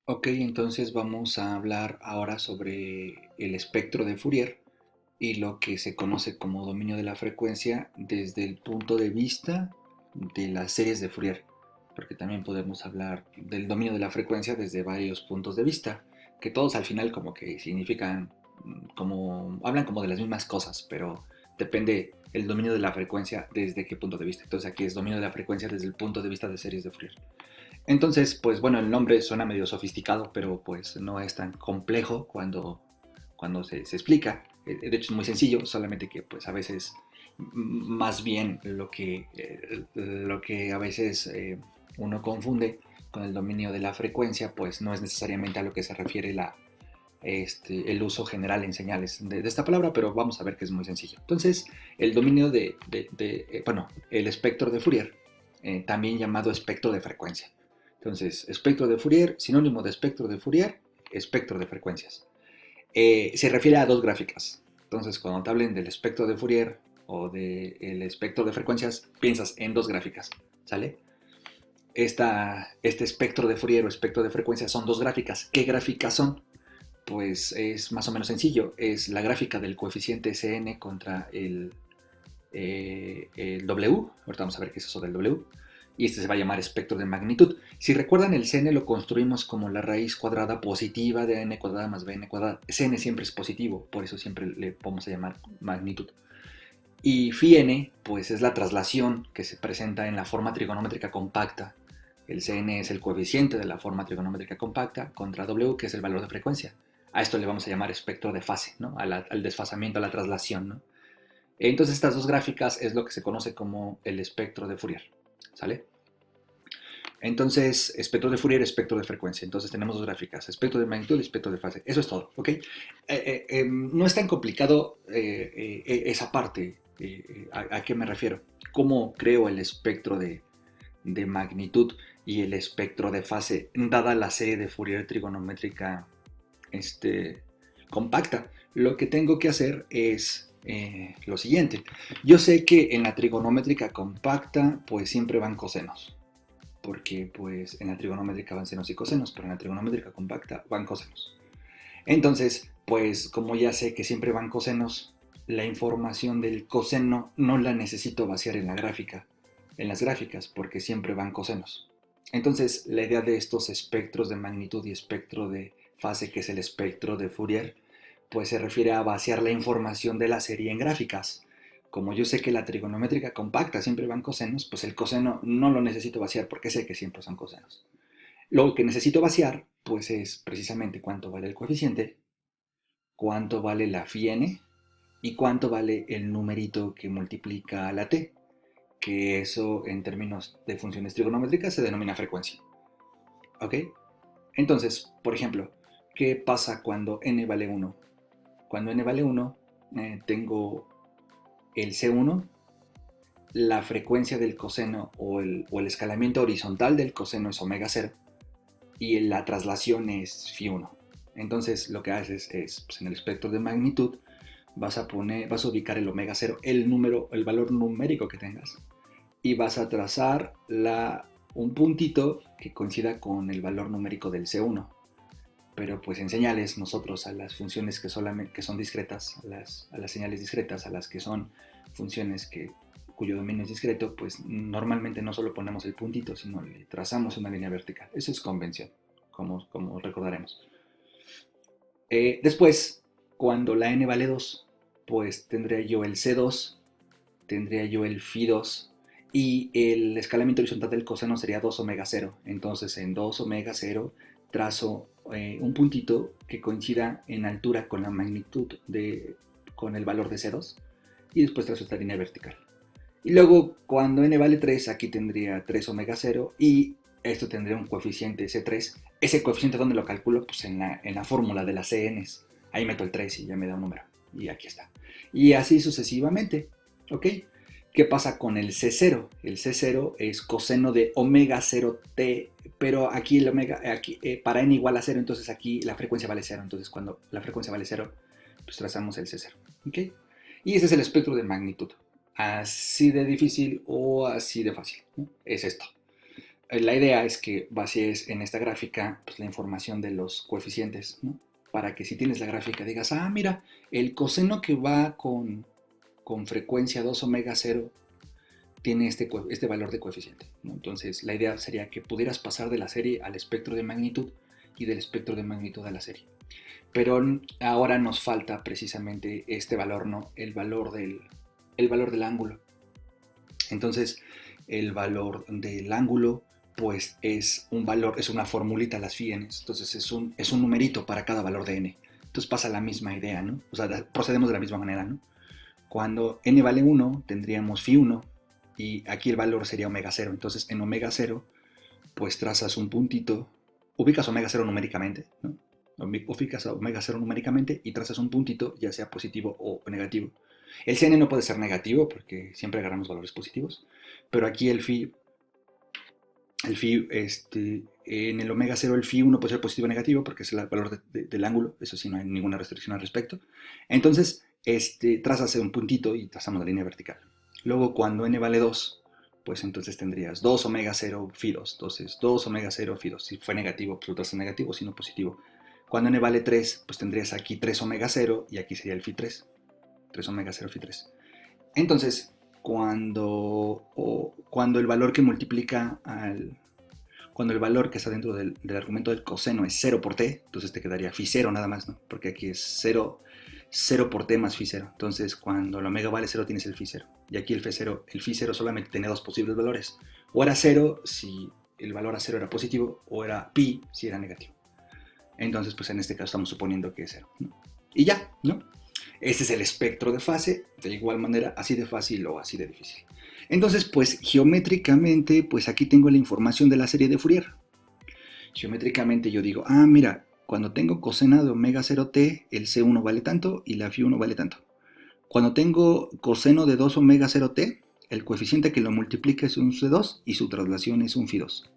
Ok, entonces vamos a hablar ahora sobre el espectro de Fourier y lo que se conoce como dominio de la frecuencia desde el punto de vista de las series de Fourier, porque también podemos hablar del dominio de la frecuencia desde varios puntos de vista, que todos al final como que significan, como, hablan como de las mismas cosas, pero depende el dominio de la frecuencia desde qué punto de vista. Entonces aquí es dominio de la frecuencia desde el punto de vista de series de Fourier. Entonces, pues bueno, el nombre suena medio sofisticado, pero pues no es tan complejo cuando se explica. De hecho es muy sencillo, solamente que pues a veces más bien lo que a veces uno confunde con el dominio de la frecuencia, pues no es necesariamente a lo que se refiere el uso general en señales de esta palabra, pero vamos a ver que es muy sencillo. Entonces, el dominio bueno, el espectro de Fourier, también llamado espectro de frecuencia. Entonces, espectro de Fourier, sinónimo de espectro de Fourier, espectro de frecuencias. Se refiere a dos gráficas. Entonces, cuando te hablen del espectro de Fourier o del espectro de frecuencias, piensas en dos gráficas, ¿sale? Este espectro de Fourier o espectro de frecuencias son dos gráficas. ¿Qué gráficas son? Pues es más o menos sencillo. Es la gráfica del coeficiente Cn contra el W. Ahorita vamos a ver qué es eso del W. Y este se va a llamar espectro de magnitud. Si recuerdan, el Cn lo construimos como la raíz cuadrada positiva de n cuadrada más bn cuadrada. Cn siempre es positivo, por eso siempre le vamos a llamar magnitud. Y phi n, pues es la traslación que se presenta en la forma trigonométrica compacta. El Cn es el coeficiente de la forma trigonométrica compacta contra W, que es el valor de frecuencia. A esto le vamos a llamar espectro de fase, ¿no? Al desfasamiento, a la traslación, ¿no? Entonces estas dos gráficas es lo que se conoce como el espectro de Fourier, ¿sale? Entonces, espectro de Fourier, espectro de frecuencia. Entonces tenemos dos gráficas, espectro de magnitud y espectro de fase. Eso es todo, ¿ok? No es tan complicado esa parte. ¿A qué me refiero? ¿Cómo creo el espectro de magnitud y el espectro de fase dada la serie de Fourier trigonométrica este, compacta? Lo que tengo que hacer es lo siguiente. Yo sé que en la trigonométrica compacta pues siempre van cosenos, porque pues en la trigonométrica van senos y cosenos, pero en la trigonométrica compacta van cosenos. Entonces, pues como ya sé que siempre van cosenos, la información del coseno no la necesito vaciar en la gráfica, en las gráficas, porque siempre van cosenos. Entonces, la idea de estos espectros de magnitud y espectro de fase, que es el espectro de Fourier, pues se refiere a vaciar la información de la serie en gráficas. Como yo sé que la trigonométrica compacta siempre van cosenos, pues el coseno no lo necesito vaciar porque sé que siempre son cosenos. Lo que necesito vaciar, pues es precisamente cuánto vale el coeficiente, cuánto vale la phi n y cuánto vale el numerito que multiplica a la t, que eso en términos de funciones trigonométricas se denomina frecuencia. ¿Ok? Entonces, por ejemplo, ¿qué pasa cuando n vale 1? Cuando n vale 1, tengo el C1, la frecuencia del coseno o el escalamiento horizontal del coseno es omega 0 y la traslación es phi 1. Entonces lo que haces es, pues, en el espectro de magnitud vas a ubicar el omega 0, el valor numérico que tengas, y vas a trazar un puntito que coincida con el valor numérico del C1. Pero pues en señales nosotros a las funciones que son discretas, a las señales discretas, a las que son funciones cuyo dominio es discreto, pues normalmente no solo ponemos el puntito, sino le trazamos una línea vertical. Eso es convención, como recordaremos. Después, cuando la n vale 2, pues tendría yo el C2, tendría yo el phi 2 y el escalamiento horizontal del coseno sería 2 omega 0. Entonces en 2 omega 0 trazo un puntito que coincida en altura con la magnitud con el valor de C2 y después trazo esta línea vertical. Y luego cuando n vale 3, aquí tendría 3 omega 0 y esto tendría un coeficiente C3. Ese coeficiente, ¿dónde lo calculo? Pues en la fórmula de las CNs. Ahí meto el 3 y ya me da un número. Y aquí está. Y así sucesivamente. ¿Ok? ¿Qué pasa con el C0? El C0 es coseno de omega 0t, pero aquí el omega, para n igual a 0, entonces aquí la frecuencia vale 0. Entonces cuando la frecuencia vale 0, pues trazamos el C0. ¿Ok? Y ese es el espectro de magnitud. Así de difícil o así de fácil, ¿no? Es esto. la idea es que vacíes en esta gráfica pues, la información de los coeficientes, ¿no? Para que si tienes la gráfica digas, ah, mira, el coseno que va con frecuencia 2 omega 0 tiene este valor de coeficiente, ¿no? Entonces la idea sería que pudieras pasar de la serie al espectro de magnitud y del espectro de magnitud a la serie. Pero ahora nos falta precisamente este valor, ¿no? El valor del ángulo. Entonces, el valor del ángulo, pues es un valor, es una formulita, las φ-ns. Entonces, es un numerito para cada valor de n. Entonces pasa la misma idea, ¿no? O sea, procedemos de la misma manera, ¿no? Cuando n vale 1, tendríamos φ1 y aquí el valor sería omega 0. Entonces, en omega 0, pues trazas un puntito, ubicas omega 0 numéricamente, ¿no? Ubicas omega 0 numéricamente y trazas un puntito, ya sea positivo o negativo. El Cn no puede ser negativo porque siempre agarramos valores positivos, pero aquí el phi, en el omega 0 el phi 1 puede ser positivo o negativo porque es el valor del ángulo, eso sí no hay ninguna restricción al respecto. Entonas, trazas un puntito y trazamos la línea vertical. Luego cuando n vale 2, pues entonces tendrías 2 omega 0 phi 2, entonces 2 omega 0 phi 2, si fue negativo, pues lo trazas negativo, si no positivo. Cuando n vale 3, pues tendrías aquí 3 omega 0 y aquí sería el phi 3. 3 omega 0 phi 3. Entonces, cuando el valor que multiplica cuando el valor que está dentro del argumento del coseno es 0 por t, entonces te quedaría phi 0 nada más, ¿no? Porque aquí es 0 por t más phi 0. Entonces, cuando el omega vale 0, tienes el phi 0. Y aquí el phi 0 solamente tiene dos posibles valores. O era 0 si el valor a 0 era positivo, o era pi si era negativo. Entonces, pues en este caso estamos suponiendo que es 0, ¿no? Y ya, ¿no? Este es el espectro de fase, de igual manera, así de fácil o así de difícil. Entonces, pues geométricamente, pues aquí tengo la información de la serie de Fourier. Geométricamente yo digo, ah, mira, cuando tengo coseno de omega 0t, el C1 vale tanto y la phi1 vale tanto. Cuando tengo coseno de 2 omega 0t, el coeficiente que lo multiplica es un C2 y su traslación es un phi2.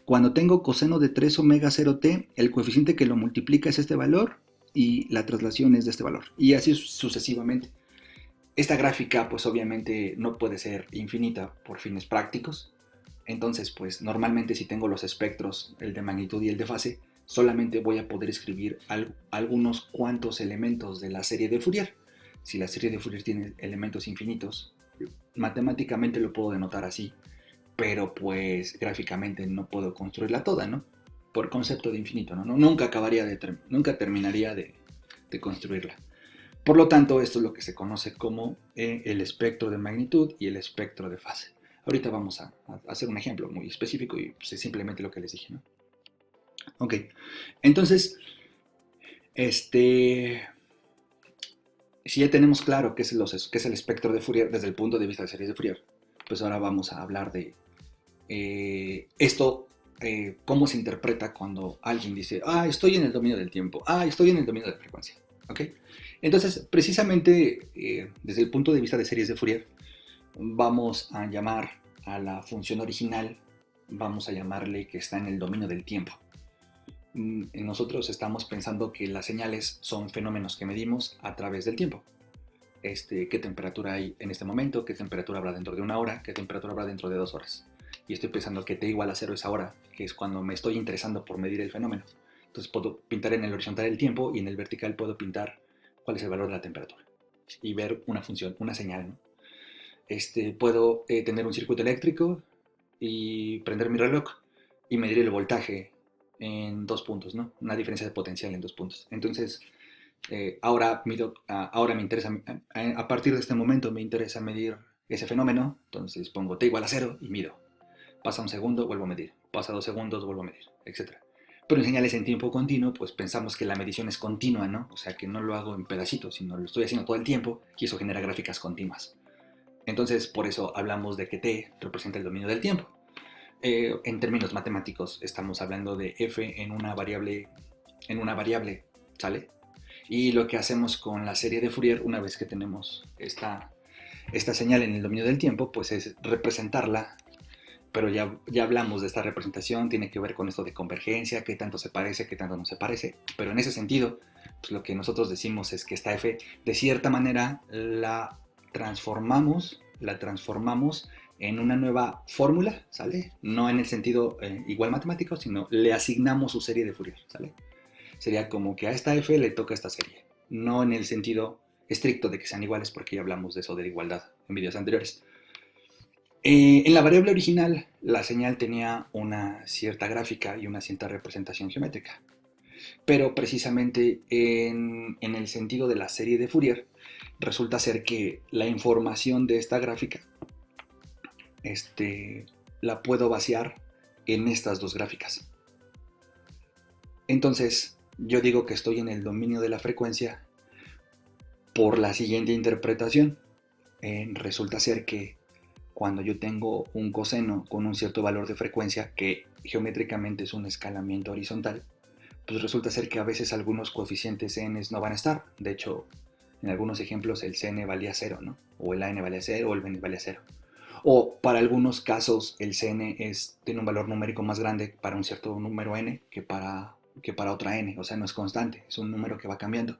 Cuando tengo coseno de 3 omega 0t, el coeficiente que lo multiplica es este valor y la traslación es de este valor. Y así sucesivamente. Esta gráfica pues obviamente no puede ser infinita por fines prácticos. Entonces pues normalmente si tengo los espectros, el de magnitud y el de fase, solamente voy a poder escribir algunos cuantos elementos de la serie de Fourier. Si la serie de Fourier tiene elementos infinitos, matemáticamente lo puedo denotar así, pero pues gráficamente no puedo construirla toda, ¿no? Por concepto de infinito, ¿no? Nunca terminaría de construirla. Por lo tanto, esto es lo que se conoce como el espectro de magnitud y el espectro de fase. Ahorita vamos a hacer un ejemplo muy específico y pues, es simplemente lo que les dije, ¿no? Ok, entonces, si ya tenemos claro qué es el espectro de Fourier desde el punto de vista de series de Fourier, pues ahora vamos a hablar de cómo se interpreta cuando alguien dice, ah, estoy en el dominio del tiempo, ah, estoy en el dominio de la frecuencia. ¿Ok? Entonces, precisamente desde el punto de vista de series de Fourier, vamos a llamar a la función original, vamos a llamarle que está en el dominio del tiempo. Nosotros estamos pensando que las señales son fenómenos que medimos a través del tiempo. ¿Qué temperatura hay en este momento? ¿Qué temperatura habrá dentro de una hora? ¿Qué temperatura habrá dentro de 2 horas? Y estoy pensando que t igual a 0 es ahora, que es cuando me estoy interesando por medir el fenómeno. Entonces puedo pintar en el horizontal el tiempo y en el vertical puedo pintar cuál es el valor de la temperatura y ver una función, una señal, ¿no? Puedo tener un circuito eléctrico y prender mi reloj y medir el voltaje en 2 puntos, ¿no? Una diferencia de potencial en 2 puntos. Entonces, ahora me interesa, a partir de este momento me interesa medir ese fenómeno, entonces pongo t igual a 0 y mido. Pasa un segundo, vuelvo a medir. Pasa 2 segundos, vuelvo a medir, etc. Pero en señales en tiempo continuo, pues pensamos que la medición es continua, ¿no? O sea, que no lo hago en pedacitos, sino lo estoy haciendo todo el tiempo y eso genera gráficas continuas. Entonces, por eso hablamos de que t representa el dominio del tiempo. En términos matemáticos, estamos hablando de f en una variable, ¿sale? Y lo que hacemos con la serie de Fourier, una vez que tenemos esta señal en el dominio del tiempo, pues es representarla, pero ya hablamos de esta representación, tiene que ver con esto de convergencia, qué tanto se parece, qué tanto no se parece, pero en ese sentido, pues lo que nosotros decimos es que esta f, de cierta manera, la transformamos en una nueva fórmula, ¿sale? No en el sentido igual matemático, sino le asignamos su serie de Fourier, ¿sale? Sería como que a esta f le toca esta serie, no en el sentido estricto de que sean iguales, porque ya hablamos de eso de igualdad en videos anteriores. En la variable original, la señal tenía una cierta gráfica y una cierta representación geométrica, pero precisamente en el sentido de la serie de Fourier, resulta ser que la información de esta gráfica la puedo vaciar en estas dos gráficas. Entonces, yo digo que estoy en el dominio de la frecuencia por la siguiente interpretación. Resulta ser que cuando yo tengo un coseno con un cierto valor de frecuencia, que geométricamente es un escalamiento horizontal, pues resulta ser que a veces algunos coeficientes n no van a estar. De hecho, en algunos ejemplos el cn valía 0, ¿no? O el an valía 0 o el bn valía 0. O para algunos casos el cn tiene un valor numérico más grande para un cierto número n que para otra n. O sea, no es constante, es un número que va cambiando.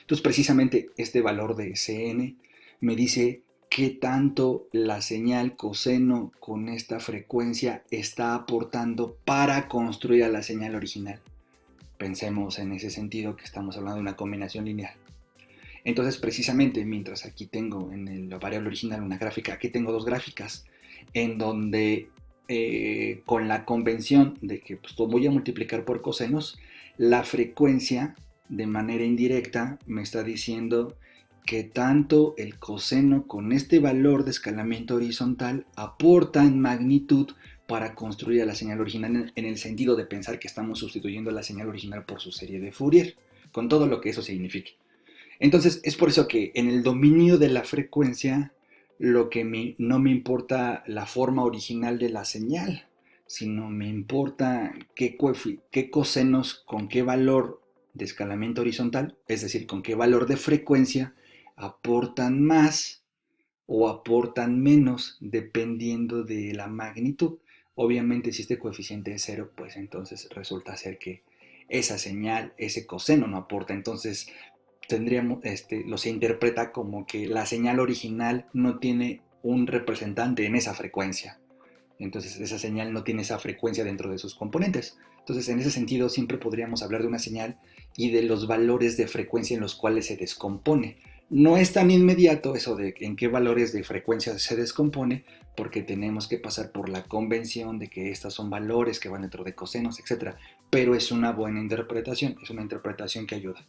Entonces, precisamente este valor de cn me dice qué tanto la señal coseno con esta frecuencia está aportando para construir a la señal original. Pensemos en ese sentido que estamos hablando de una combinación lineal. Entonces, precisamente, mientras aquí tengo en la variable original una gráfica, aquí tengo dos gráficas en donde con la convención de que pues, voy a multiplicar por cosenos, la frecuencia de manera indirecta me está diciendo que tanto el coseno con este valor de escalamiento horizontal aporta en magnitud para construir a la señal original en el sentido de pensar que estamos sustituyendo a la señal original por su serie de Fourier, con todo lo que eso signifique. Entonces, es por eso que en el dominio de la frecuencia, lo que no me importa la forma original de la señal, sino me importa qué cosenos con qué valor de escalamiento horizontal, es decir, con qué valor de frecuencia aportan más o aportan menos dependiendo de la magnitud. Obviamente, si este coeficiente es 0, pues entonces resulta ser que esa señal, ese coseno no aporta. Entonces, se interpreta como que la señal original no tiene un representante en esa frecuencia. Entonces esa señal no tiene esa frecuencia dentro de sus componentes. Entonces en ese sentido siempre podríamos hablar de una señal y de los valores de frecuencia en los cuales se descompone. No es tan inmediato eso de en qué valores de frecuencia se descompone, porque tenemos que pasar por la convención de que estos son valores que van dentro de cosenos, etc. Pero es una buena interpretación, es una interpretación que ayuda.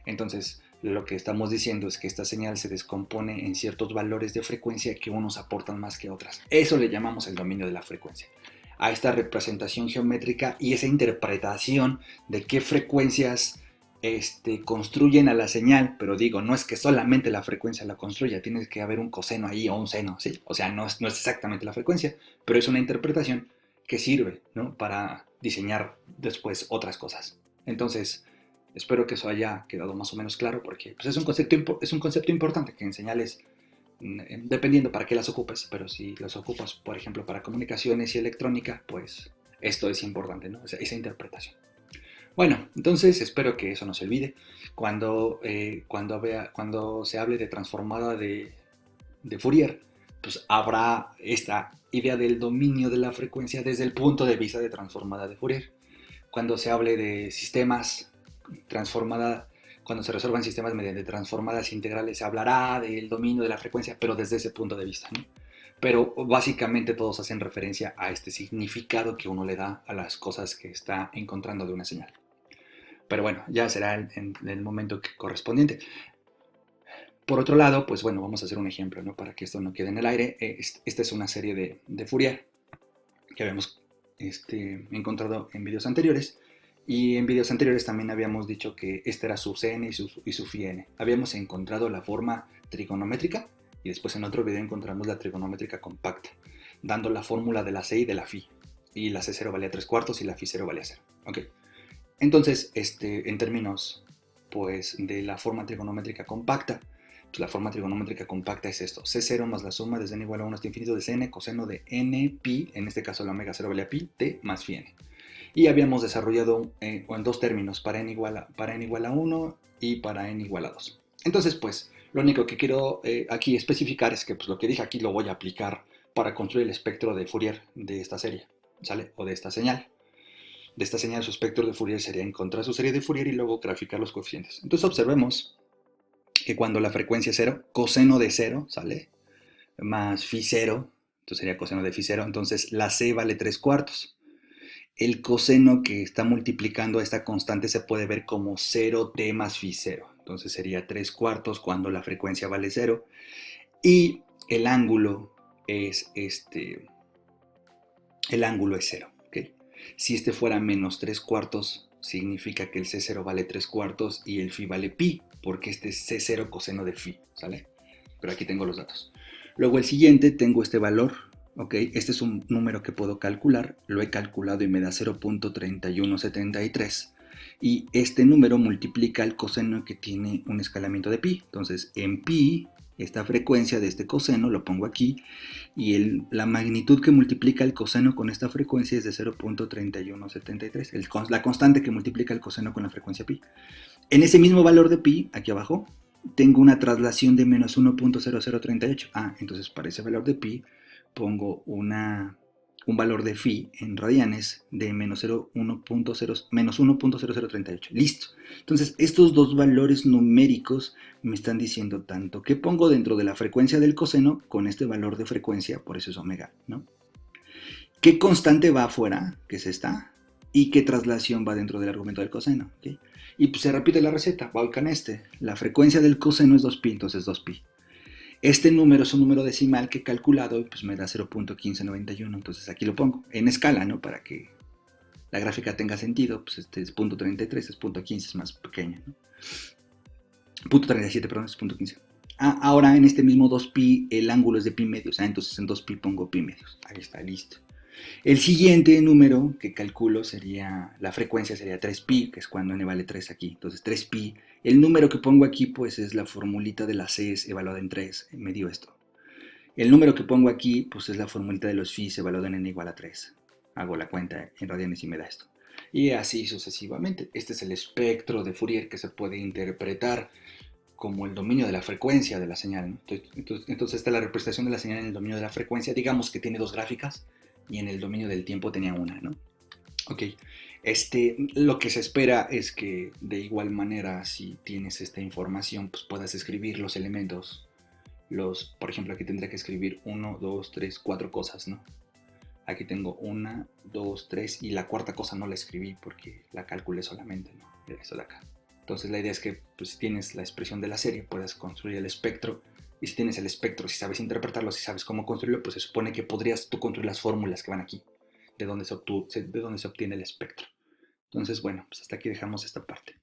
Entonces, lo que estamos diciendo es que esta señal se descompone en ciertos valores de frecuencia que unos aportan más que otras. Eso le llamamos el dominio de la frecuencia. A esta representación geométrica y esa interpretación de qué frecuencias construyen a la señal, pero digo, no es que solamente la frecuencia la construya, tiene que haber un coseno ahí o un seno, ¿sí? O sea, no es exactamente la frecuencia, pero es una interpretación que sirve, ¿no? Para diseñar después otras cosas. Entonces, espero que eso haya quedado más o menos claro, porque pues, es un concepto importante que en señales, dependiendo para qué las ocupes, pero si las ocupas, por ejemplo, para comunicaciones y electrónica, pues esto es importante, ¿no? Esa interpretación. Bueno, entonces espero que eso no se olvide. Cuando se hable de transformada de Fourier, pues habrá esta idea del dominio de la frecuencia desde el punto de vista de transformada de Fourier. Cuando se hable de sistemas cuando se resuelvan sistemas mediante transformadas integrales, se hablará del dominio de la frecuencia, pero desde ese punto de vista, ¿no? Pero básicamente todos hacen referencia a este significado que uno le da a las cosas que está encontrando de una señal. Pero bueno, ya será en el momento correspondiente. Por otro lado, pues bueno, vamos a hacer un ejemplo, ¿no? Para que esto no quede en el aire. Esta es una serie de Fourier que habíamos encontrado en videos anteriores. Y en videos anteriores también habíamos dicho que este era su Cn y su phi n. Habíamos encontrado la forma trigonométrica y después en otro video encontramos la trigonométrica compacta, dando la fórmula de la C y de la phi. Y la C0 valía 3/4 y la phi 0 valía 0. ¿Okay? Entonces, en términos pues, de la forma trigonométrica compacta, pues la forma trigonométrica compacta es esto: C0 más la suma desde n igual a 1 hasta infinito de Cn coseno de n pi, en este caso la omega 0 valía pi, t más phi n. Y habíamos desarrollado en dos términos, para n igual a 1 y para n igual a 2. Entonces, pues, lo único que quiero aquí especificar es que pues, lo que dije aquí lo voy a aplicar para construir el espectro de Fourier de esta serie, ¿sale? O de esta señal. De esta señal su espectro de Fourier sería encontrar su serie de Fourier y luego graficar los coeficientes. Entonces observemos que cuando la frecuencia es 0, coseno de 0, ¿sale? Más phi 0, entonces sería coseno de phi 0, entonces la c vale 3/4. El coseno que está multiplicando a esta constante se puede ver como 0t más phi 0, entonces sería 3/4 cuando la frecuencia vale 0 y el ángulo es el ángulo es 0, ¿ok? Si este fuera menos 3/4, significa que el C0 vale 3/4 y el phi vale pi, porque este es C0 coseno de phi, ¿sale? Pero aquí tengo los datos. Luego el siguiente, tengo este valor, ¿ok? Este es un número que puedo calcular, lo he calculado y me da 0.3173. Y este número multiplica el coseno que tiene un escalamiento de pi. Entonces, en pi, esta frecuencia de este coseno, lo pongo aquí, y la magnitud que multiplica el coseno con esta frecuencia es de 0.3173, la constante que multiplica el coseno con la frecuencia pi. En ese mismo valor de pi, aquí abajo, tengo una traslación de menos 1.0038. Entonces para ese valor de pi pongo un valor de phi en radianes de menos 1.0038. Listo. Entonces estos dos valores numéricos me están diciendo tanto qué pongo dentro de la frecuencia del coseno con este valor de frecuencia, por eso es omega, ¿no? ¿Qué constante va afuera, que es esta? ¿Y qué traslación va dentro del argumento del coseno? ¿Okay? Y pues se repite la receta, voy con la frecuencia del coseno es 2pi, entonces 2pi. Este número es un número decimal que he calculado y pues me da 0.1591, entonces aquí lo pongo en escala, ¿no? Para que la gráfica tenga sentido, pues este es 0.33, es 0.15, es más pequeño, ¿no? 0.37, perdón, es 0.15. Ahora en este mismo 2pi el ángulo es de pi medios, entonces en 2pi pongo pi medios. Ahí está, listo. El siguiente número que calculo sería, la frecuencia sería 3pi, que es cuando n vale 3 aquí. Entonces 3pi, el número que pongo aquí pues es la formulita de la c evaluada en 3, me dio esto. El número que pongo aquí pues es la formulita de los phi evaluada en n igual a 3. Hago la cuenta en radianes y me da esto. Y así sucesivamente. Este es el espectro de Fourier que se puede interpretar como el dominio de la frecuencia de la señal, ¿no? Entonces esta es la representación de la señal en el dominio de la frecuencia. Digamos que tiene dos gráficas y en el dominio del tiempo tenía una, ¿no? Ok, lo que se espera es que de igual manera, si tienes esta información, pues puedas escribir los elementos. Por ejemplo, aquí tendría que escribir 1, 2, 3, 4 cosas, ¿no? Aquí tengo 1, 2, 3 y la cuarta cosa no la escribí porque la calculé solamente, ¿no? Esto de acá. Entonces la idea es que pues, si tienes la expresión de la serie, puedas construir el espectro. Y si tienes el espectro, si sabes interpretarlo, si sabes cómo construirlo, pues se supone que podrías tú construir las fórmulas que van aquí, de dónde se obtiene el espectro. Entonces, bueno, pues hasta aquí dejamos esta parte.